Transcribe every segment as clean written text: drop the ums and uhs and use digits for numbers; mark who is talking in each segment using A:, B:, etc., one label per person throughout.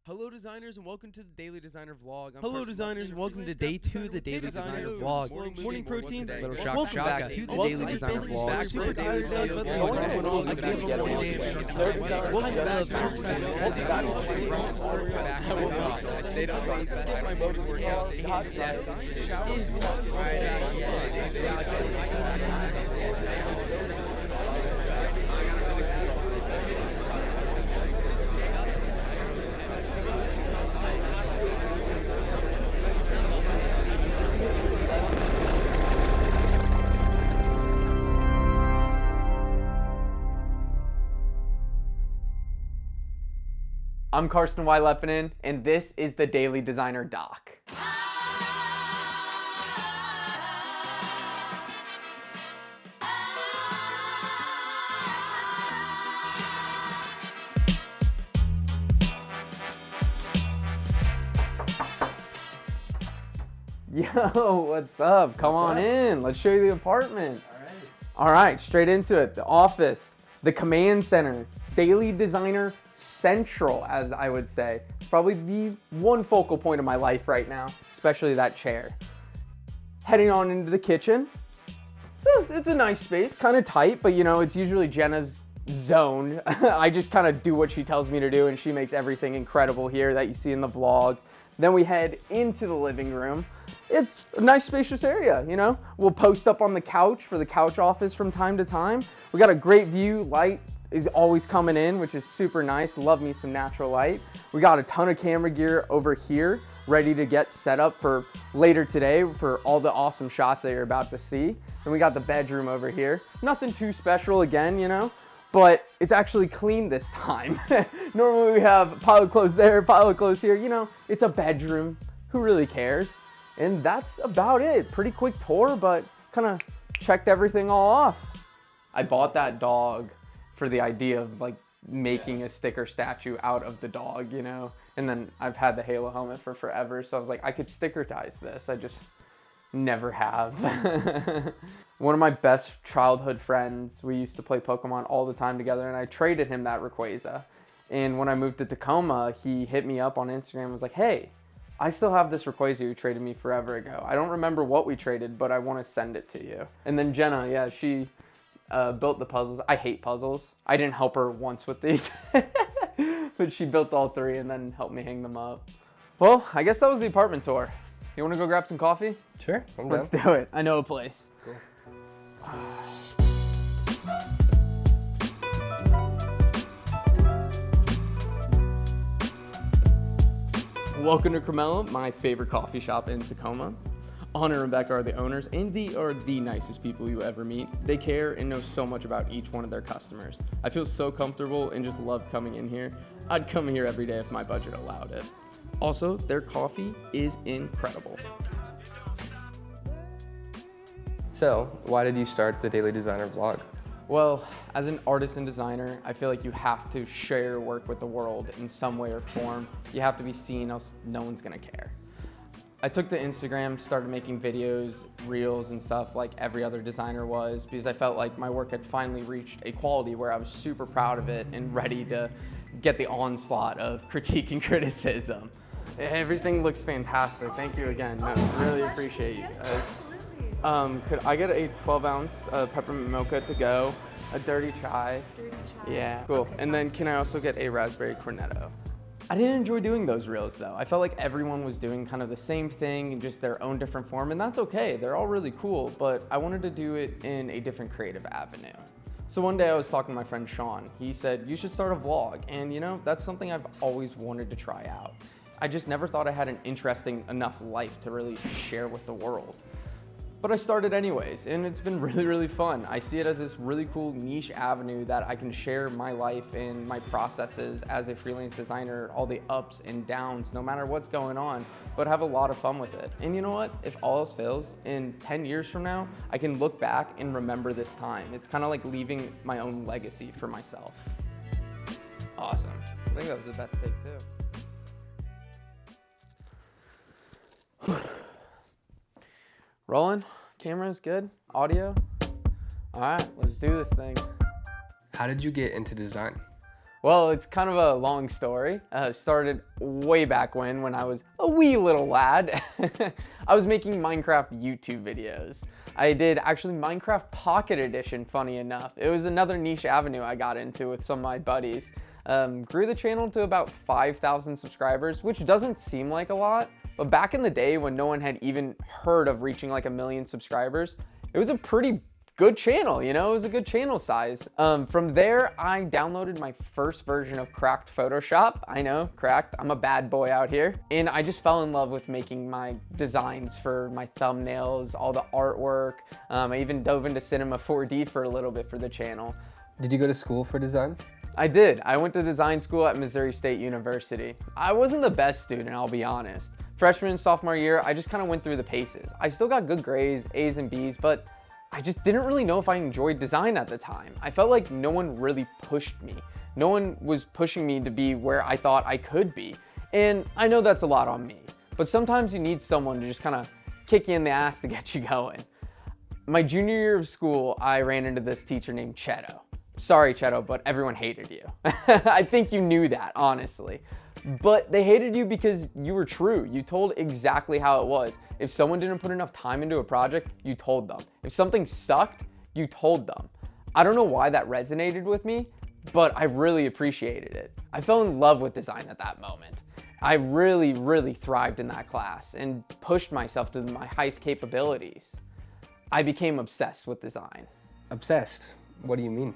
A: Hello designers and welcome to the Daily Designer Vlog.
B: Hello designers and welcome to day 2 of the Daily Designer Vlog.
A: Morning protein,
B: Little
A: welcome
B: shock
A: back to the Daily Designer Vlog.
C: I'm Karston Leppanen, and this is the Daily Designer Doc. Yo, what's up? Come on in. Let's show you the apartment. All right, straight into it. The office, the command center, Daily Designer Central, as I would say. It's probably the one focal point of my life right now, especially that chair. Heading on into the kitchen. It's a nice space, kind of tight, but you know, it's usually Jenna's zone. I just kind of do what she tells me to do, and she makes everything incredible here that you see in the vlog. Then we head into the living room. It's a nice spacious area, you know? We'll post up on the couch for the couch office from time to time. We got a great view, light is always coming in, which is super nice. Love me some natural light. We got a ton of camera gear over here, ready to get set up for later today for all the awesome shots that you're about to see. Then we got the bedroom over here. Nothing too special again, you know, but it's actually clean this time. Normally we have a pile of clothes there, pile of clothes here. You know, it's a bedroom. Who really cares? And that's about it. Pretty quick tour, but kind of checked everything all off. I bought that dog for the idea of like making a sticker statue out of the dog, you know? And then I've had the Halo helmet for forever, so I was like, I could stickertize this. I just never have. One of my best childhood friends, we used to play Pokemon all the time together, and I traded him that Rayquaza. And when I moved to Tacoma, he hit me up on Instagram and was like, hey, I still have this Rayquaza you traded me forever ago. I don't remember what we traded, but I want to send it to you. And then Jenna, yeah, she built the puzzles. I hate puzzles. I didn't help her once with these, but she built all 3 and then helped me hang them up. Well, I guess that was the apartment tour. You want to go grab some coffee?
B: Sure.
C: Let's do it. I know a place.
B: Cool.
A: Welcome to Cremella, my favorite coffee shop in Tacoma. Anna and Rebecca are the owners and are the nicest people you ever meet. They care and know so much about each one of their customers. I feel so comfortable and just love coming in here. I'd come here every day if my budget allowed it. Also, their coffee is incredible.
B: So, why did you start the Daily Designer Vlog?
C: Well, as an artist and designer, I feel like you have to share your work with the world in some way or form. You have to be seen, else no one's gonna care. I took to Instagram, started making videos, reels and stuff like every other designer was, because I felt like my work had finally reached a quality where I was super proud of it and ready to get the onslaught of critique and criticism. Everything looks fantastic. Thank you again. No, really appreciate you guys. Could I get a 12-ounce peppermint mocha to go, a dirty chai? Yeah, cool. Okay, and then can I also get a raspberry cornetto? I didn't enjoy doing those reels though. I felt like everyone was doing kind of the same thing in just their own different form, and that's okay. They're all really cool, but I wanted to do it in a different creative avenue. So one day I was talking to my friend Sean. He said, you should start a vlog. And you know, that's something I've always wanted to try out. I just never thought I had an interesting enough life to really share with the world. But I started anyways, and it's been really, really fun. I see it as this really cool niche avenue that I can share my life and my processes as a freelance designer, all the ups and downs, no matter what's going on, but have a lot of fun with it. And you know what? If all else fails, in 10 years from now, I can look back and remember this time. It's kind of like leaving my own legacy for myself. Awesome. I think that was the best take too. Rolling, camera's good, audio. All right, let's do this thing.
B: How did you get into design?
C: Well, it's kind of a long story. Started way back when I was a wee little lad. I was making Minecraft YouTube videos. I did actually Minecraft Pocket Edition, funny enough. It was another niche avenue I got into with some of my buddies. Grew the channel to about 5,000 subscribers, which doesn't seem like a lot, but back in the day when no one had even heard of reaching like 1 million subscribers, it was a pretty good channel, you know, it was a good channel size. From there, I downloaded my first version of cracked Photoshop. I know, cracked, I'm a bad boy out here. And I just fell in love with making my designs for my thumbnails, all the artwork. I even dove into Cinema 4D for a little bit for the channel.
B: Did you go to school for design?
C: I did. I went to design school at Missouri State University. I wasn't the best student, I'll be honest. Freshman and sophomore year, I just kind of went through the paces. I still got good grades, A's and B's, but I just didn't really know if I enjoyed design at the time. I felt like no one really pushed me. No one was pushing me to be where I thought I could be. And I know that's a lot on me, but sometimes you need someone to just kind of kick you in the ass to get you going. My junior year of school, I ran into this teacher named Cheto. Sorry, Cheto, but everyone hated you. I think you knew that, honestly. But they hated you because you were true. You told exactly how it was. If someone didn't put enough time into a project, you told them. If something sucked, you told them. I don't know why that resonated with me, but I really appreciated it. I fell in love with design at that moment. I really thrived in that class and pushed myself to my highest capabilities. I became obsessed with design.
B: Obsessed? What do you mean?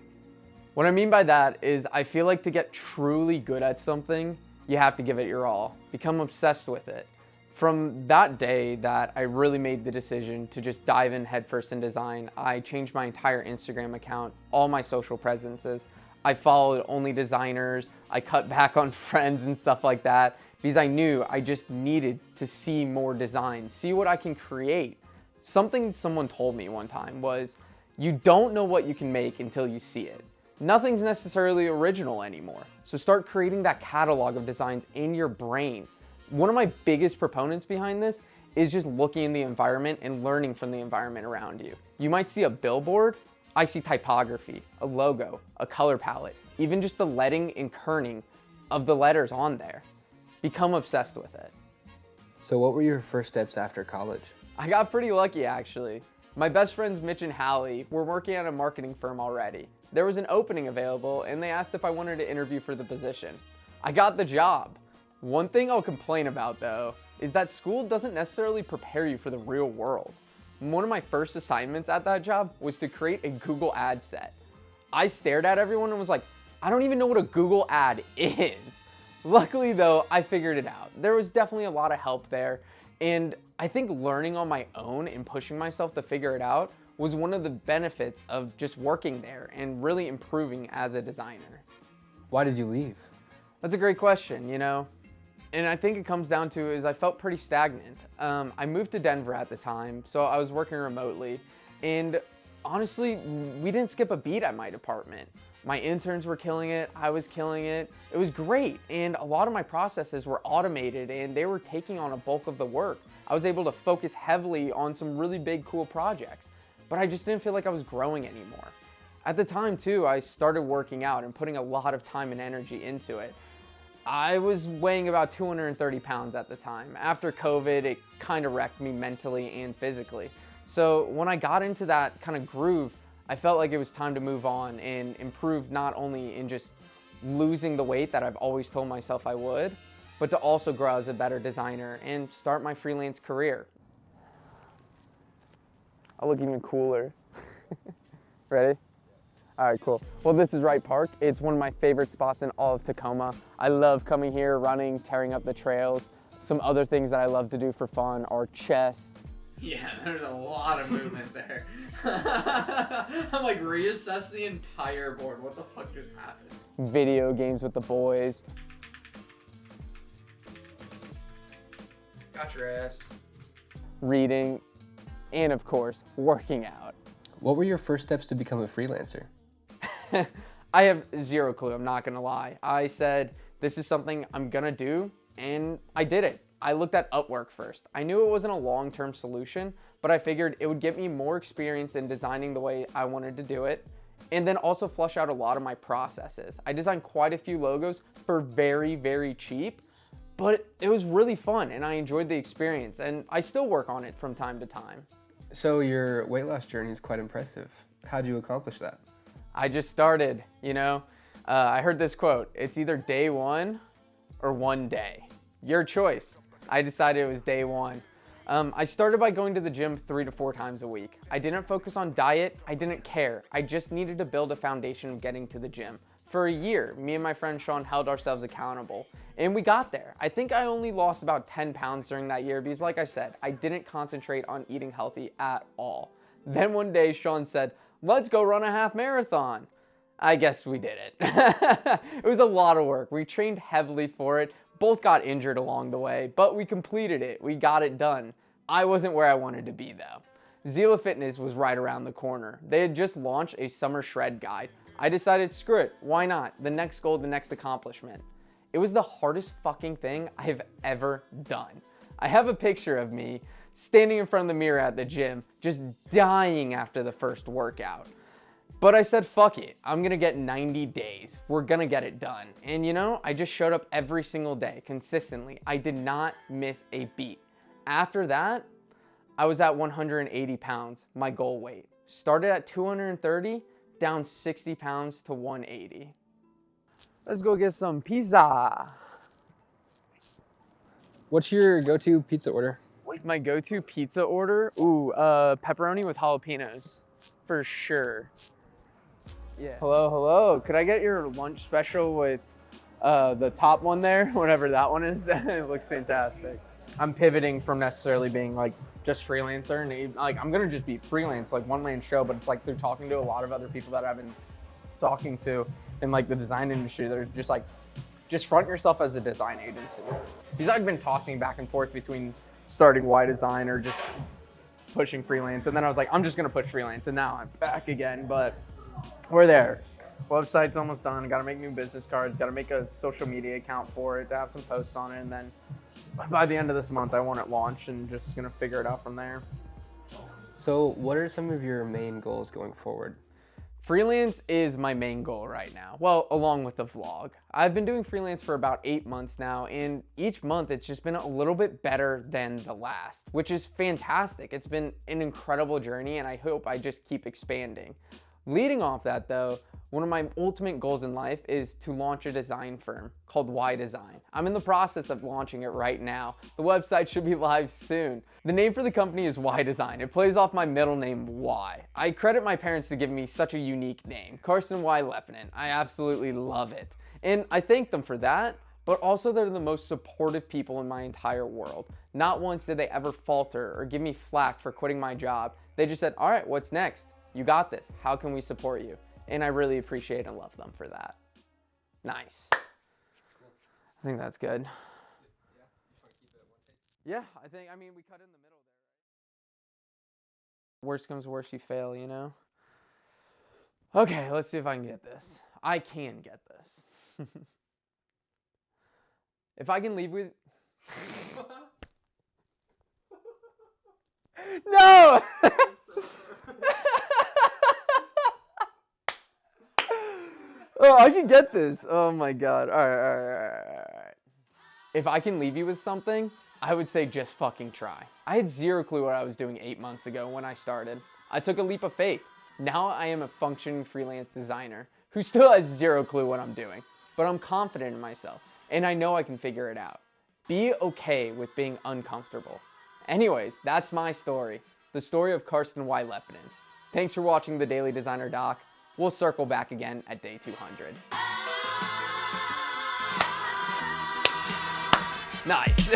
C: What I mean by that is I feel like to get truly good at something, you have to give it your all. Become obsessed with it. From that day that I really made the decision to just dive in headfirst in design, I changed my entire Instagram account, all my social presences. I followed only designers. I cut back on friends and stuff like that because I knew I just needed to see more design, see what I can create. Something someone told me one time was, you don't know what you can make until you see it. Nothing's necessarily original anymore. So start creating that catalog of designs in your brain. One of my biggest proponents behind this is just looking in the environment and learning from the environment around you. You might see a billboard. I see typography, a logo, a color palette, even just the lettering and kerning of the letters on there. Become obsessed with it.
B: So what were your first steps after college?
C: I got pretty lucky, actually. My best friends Mitch and Hallie were working at a marketing firm already. There was an opening available and they asked if I wanted to interview for the position. I got the job. One thing I'll complain about though is that school doesn't necessarily prepare you for the real world. One of my first assignments at that job was to create a Google ad set. I stared at everyone and was like, I don't even know what a Google ad is. Luckily though, I figured it out. There was definitely a lot of help there, and I think learning on my own and pushing myself to figure it out was one of the benefits of just working there and really improving as a designer.
B: Why did you leave?
C: That's a great question, you know? And I think it comes down to is I felt pretty stagnant. I moved to Denver at the time, so I was working remotely. And honestly, we didn't skip a beat at my department. My interns were killing it, I was killing it. It was great, and a lot of my processes were automated and they were taking on a bulk of the work. I was able to focus heavily on some really big, cool projects, but I just didn't feel like I was growing anymore. At the time too, I started working out and putting a lot of time and energy into it. I was weighing about 230 pounds at the time. After COVID, it kind of wrecked me mentally and physically. So when I got into that kind of groove, I felt like it was time to move on and improve, not only in just losing the weight that I've always told myself I would, but to also grow as a better designer and start my freelance career. I'll look even cooler. Ready? All right, cool. Well, this is Wright Park. It's one of my favorite spots in all of Tacoma. I love coming here, running, tearing up the trails. Some other things that I love to do for fun are chess.
A: Yeah, there's a lot of movement there. I'm like, reassess the entire board. What the fuck just happened?
C: Video games with the boys.
A: Got your ass.
C: Reading, and of course, working out.
B: What were your first steps to become a freelancer?
C: I have zero clue, I'm not gonna lie. I said, this is something I'm gonna do, and I did it. I looked at Upwork first. I knew it wasn't a long-term solution, but I figured it would get me more experience in designing the way I wanted to do it. and then also flush out a lot of my processes. I designed quite a few logos for very, very cheap, but it was really fun and I enjoyed the experience, and I still work on it from time to time.
B: So your weight loss journey is quite impressive. How'd you accomplish that?
C: I just started, you know. I heard this quote, it's either day one or one day. Your choice. I decided it was day one. I started by going to the gym 3 to 4 times a week. I didn't focus on diet, I didn't care. I just needed to build a foundation of getting to the gym. For a year, me and my friend Sean held ourselves accountable, and we got there. I think I only lost about 10 pounds during that year because, like I said, I didn't concentrate on eating healthy at all. Then one day, Sean said, let's go run a half marathon. I guess we did it. It was a lot of work. We trained heavily for it, both got injured along the way, but we completed it. We got it done. I wasn't where I wanted to be though. Zila Fitness was right around the corner. They had just launched a summer shred guide. I decided, screw it, why not? The next goal, the next accomplishment. It was the hardest fucking thing I've ever done. I have a picture of me standing in front of the mirror at the gym, just dying after the first workout. But I said, fuck it, I'm gonna get 90 days. We're gonna get it done. And you know, I just showed up every single day, consistently. I did not miss a beat. After that, I was at 180 pounds, my goal weight. Started at 230, down 60 pounds to 180. Let's go get some pizza.
B: What's your go-to pizza order?
C: My go-to pizza order? Ooh, pepperoni with jalapenos, for sure. Yeah. Hello, hello. Could I get your lunch special with the top one there, whatever that one is? It looks fantastic. I'm pivoting from necessarily being like just freelancer, and like I'm gonna just be freelance, like one-man show, but it's like they're talking to a lot of other people that I've been talking to in like the design industry. They're just like, just front yourself as a design agency. Because I've been tossing back and forth between starting Y Design or just pushing freelance, and then I was like, I'm just gonna push freelance, and now I'm back again, but we're there. Website's almost done. I gotta make new business cards, gotta make a social media account for it to have some posts on it, and then by the end of this month I want it launched and just gonna figure it out from there.
B: So what are some of your main goals going forward?
C: Freelance is my main goal right now. Well, along with the vlog. I've been doing freelance for about 8 months now, and each month it's just been a little bit better than the last, which is fantastic. It's been an incredible journey, and I hope I just keep expanding. Leading off that though, one of my ultimate goals in life is to launch a design firm called Y Design. I'm in the process of launching it right now. The website should be live soon. The name for the company is Y Design. It plays off my middle name, Y. I credit my parents to give me such a unique name, Karston Y. Leppanen. I absolutely love it. And I thank them for that, but also they're the most supportive people in my entire world. Not once did they ever falter or give me flack for quitting my job. They just said, all right, what's next? You got this. How can we support you? And I really appreciate and love them for that. Nice. I think that's good. Yeah, I mean, we cut in the middle there. Worst comes to worst, you fail, you know? Okay, let's see if I can get this. I can get this. If I can leave with... No! Oh, I can get this. Oh my God. All right. If I can leave you with something, I would say just fucking try. I had zero clue what I was doing 8 months ago when I started. I took a leap of faith. Now I am a functioning freelance designer who still has zero clue what I'm doing, but I'm confident in myself and I know I can figure it out. Be okay with being uncomfortable. Anyways, that's my story. The story of Karston Y. Leppanen. Thanks for watching the Daily Designer Doc. We'll circle back again at day 200. Nice.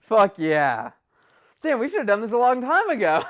C: Fuck yeah. Damn, we should have done this a long time ago.